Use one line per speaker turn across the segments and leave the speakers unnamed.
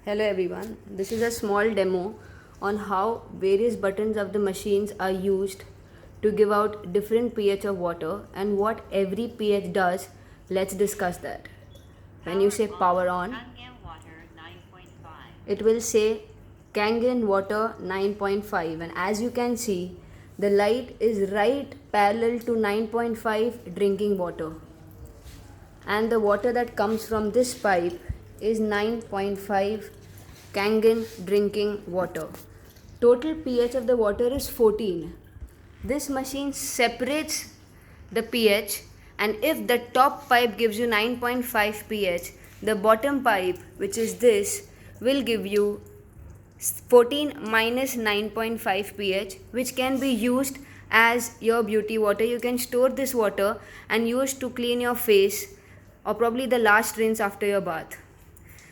Hello everyone, this is a small demo on how various buttons of the machines are used to give out different pH of water and what every pH does. Let's discuss that. When you say power on, it will say Kangen water 9.5, and as you can see the light is right parallel to 9.5 drinking water, and the water that comes from this pipe is 9.5 Kangen drinking water. Total pH of the water is 14. This machine separates the pH, and if the top pipe gives you 9.5 pH, the bottom pipe, which is this, will give you 14 minus 9.5 pH, which can be used as your beauty water. You can store this water and use to clean your face, or probably the last rinse after your bath.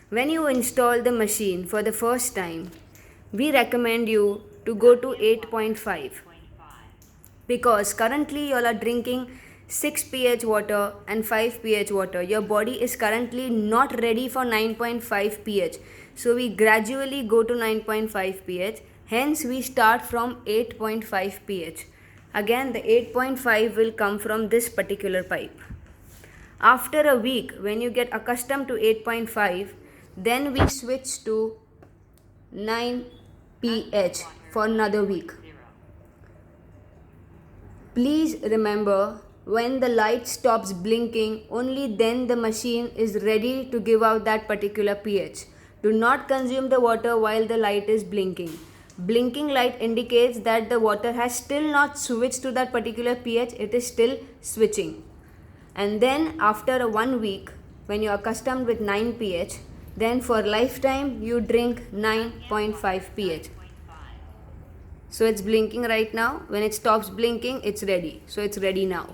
When you install the machine for the first time, we recommend you to go to 8.5, because currently you all are drinking 6 pH water and 5 pH water. Your body is currently not ready for 9.5 pH. So we gradually go to 9.5 pH. Hence we start from 8.5 pH. Again, the 8.5 will come from this particular pipe. After a week, when you get accustomed to 8.5, then we switch to 9 pH for another week. Please remember, when the light stops blinking, only then the machine is ready to give out that particular pH. Do not consume the water while the light is blinking. Blinking light indicates that the water has still not switched to that particular pH, it is still switching. And then after 1 week, when you are accustomed with 9 pH, then for lifetime you drink 9.5 pH. So it's blinking right now. When it stops blinking, it's ready. So it's ready now.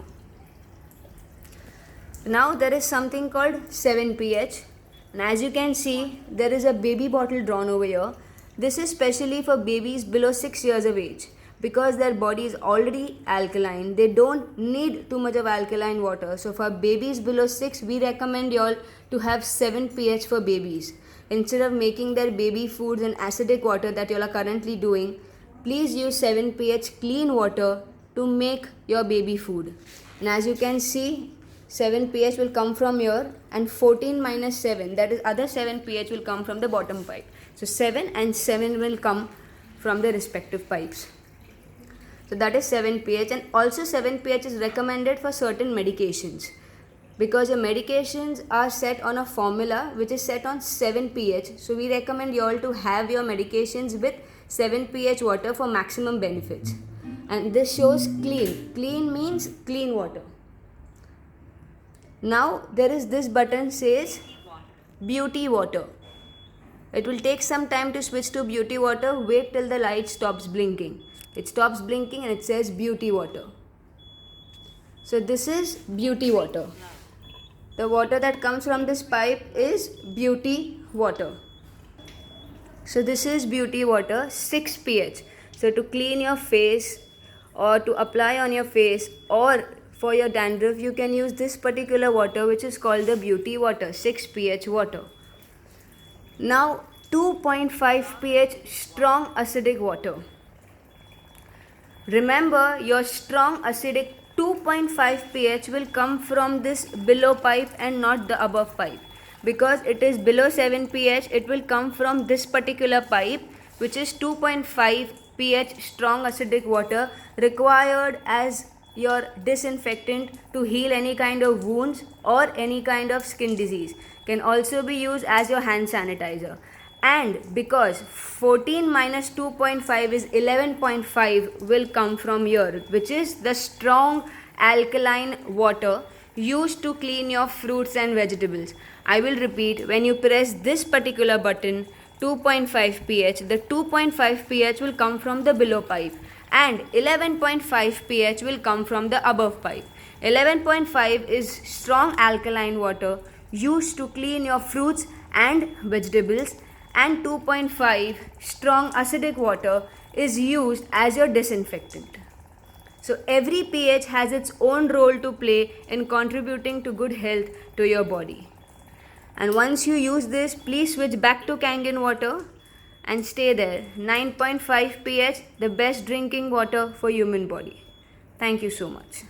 Now there is something called 7 pH, and as you can see, there is a baby bottle drawn over here. This is specially for babies below 6 years of age, because their body is already alkaline. They don't need too much of alkaline water. So for babies below 6, we recommend y'all to have 7 pH for babies. Instead of making their baby foods in acidic water that y'all are currently doing, please use 7 pH clean water to make your baby food. And as you can see, 7 pH will come from here, and 14 minus 7, that is other 7 pH, will come from the bottom pipe. So 7 and 7 will come from the respective pipes. So that is 7 pH, and also 7 pH is recommended for certain medications, because your medications are set on a formula which is set on 7 pH. So we recommend you all to have your medications with 7 pH water for maximum benefits. And this shows clean. Clean means clean water. Now there is this button says beauty water. It will take some time to switch to beauty water. Wait till the light stops blinking. It stops blinking and it says beauty water. So this is beauty water. The water that comes from this pipe is beauty water. So this is beauty water, 6 pH. So to clean your face, or to apply on your face, or for your dandruff, you can use this particular water, which is called the beauty water, 6 pH water. Now 2.5 pH strong acidic water. Remember, your strong acidic 2.5 pH will come from this below pipe and not the above pipe. Because it is below 7 pH, it will come from this particular pipe, which is 2.5 pH strong acidic water, required as your disinfectant to heal any kind of wounds or any kind of skin disease. Can also be used as your hand sanitizer. And because 14 minus 2.5 is 11.5 will come from here, which is the strong alkaline water used to clean your fruits and vegetables. I will repeat, when you press this particular button, 2.5 pH, the 2.5 pH will come from the below pipe, and 11.5 pH will come from the above pipe. 11.5 is strong alkaline water used to clean your fruits and vegetables, and 2.5 strong acidic water is used as your disinfectant. So every pH has its own role to play in contributing to good health to your body. And once you use this, please switch back to Kangen water and stay there. 9.5 pH, the best drinking water for human body. Thank you so much.